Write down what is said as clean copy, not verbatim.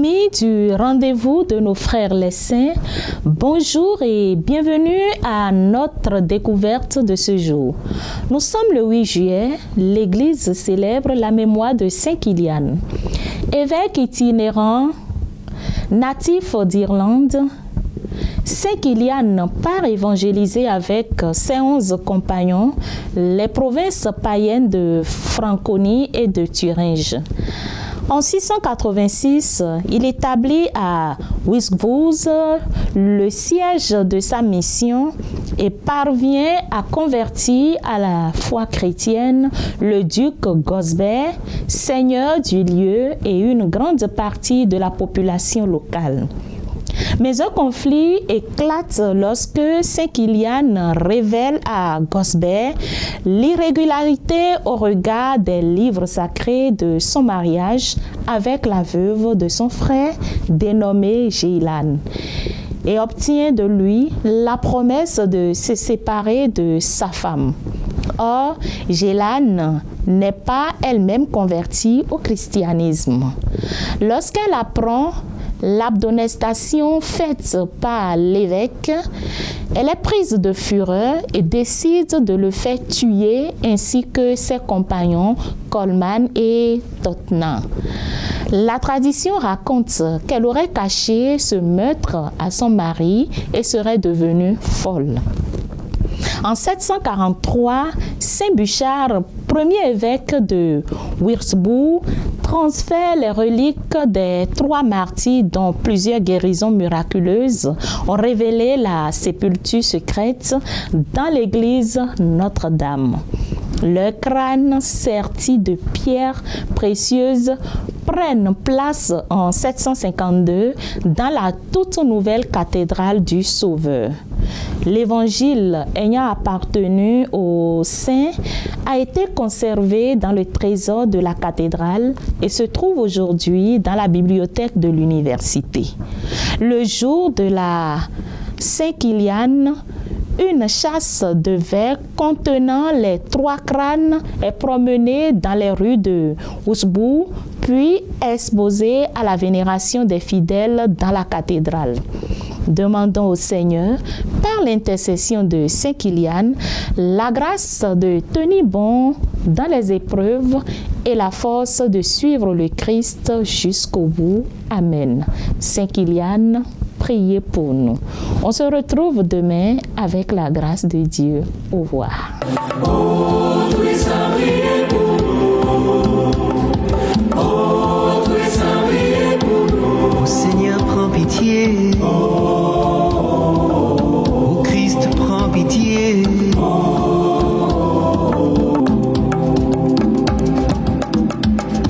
Amis du rendez-vous de nos frères les saints, bonjour et bienvenue à notre découverte de ce jour. Nous sommes le 8 juillet, l'Église célèbre la mémoire de Saint Kilian, évêque itinérant, natif d'Irlande. Saint Kilian part évangéliser avec ses 11 compagnons les provinces païennes de Franconie et de Thuringe. En 686, il établit à Wisgbooth le siège de sa mission et parvient à convertir à la foi chrétienne le duc Gosbert, seigneur du lieu, et une grande partie de la population locale. Mais un conflit éclate lorsque Saint Kilian révèle à Gosbert l'irrégularité au regard des livres sacrés de son mariage avec la veuve de son frère dénommée Gélan et obtient de lui la promesse de se séparer de sa femme. Or, Gélan n'est pas elle-même convertie au christianisme. Lorsqu'elle apprend l'abdonestation faite par l'évêque, elle est prise de fureur et décide de le faire tuer ainsi que ses compagnons Coleman et Tottenham. La tradition raconte qu'elle aurait caché ce meurtre à son mari et serait devenue folle. En 743, Saint Bûchard, premier évêque de Würzburg, transfère les reliques des 3 martyrs dont plusieurs guérisons miraculeuses ont révélé la sépulture secrète dans l'église Notre-Dame. Leurs crânes sertis de pierres précieuses prennent place en 752 dans la toute nouvelle cathédrale du Sauveur. L'évangile ayant appartenu aux saints a été conservé dans le trésor de la cathédrale et se trouve aujourd'hui dans la bibliothèque de l'université. Le jour de la Saint Kilian, une chasse de vers contenant les 3 crânes est promenée dans les rues de Würzburg, puis exposée à la vénération des fidèles dans la cathédrale. Demandons au Seigneur, par l'intercession de Saint Kilian, la grâce de tenir bon dans les épreuves et la force de suivre le Christ jusqu'au bout. Amen. Saint Kilian, priez pour nous. On se retrouve demain avec la grâce de Dieu. Au revoir.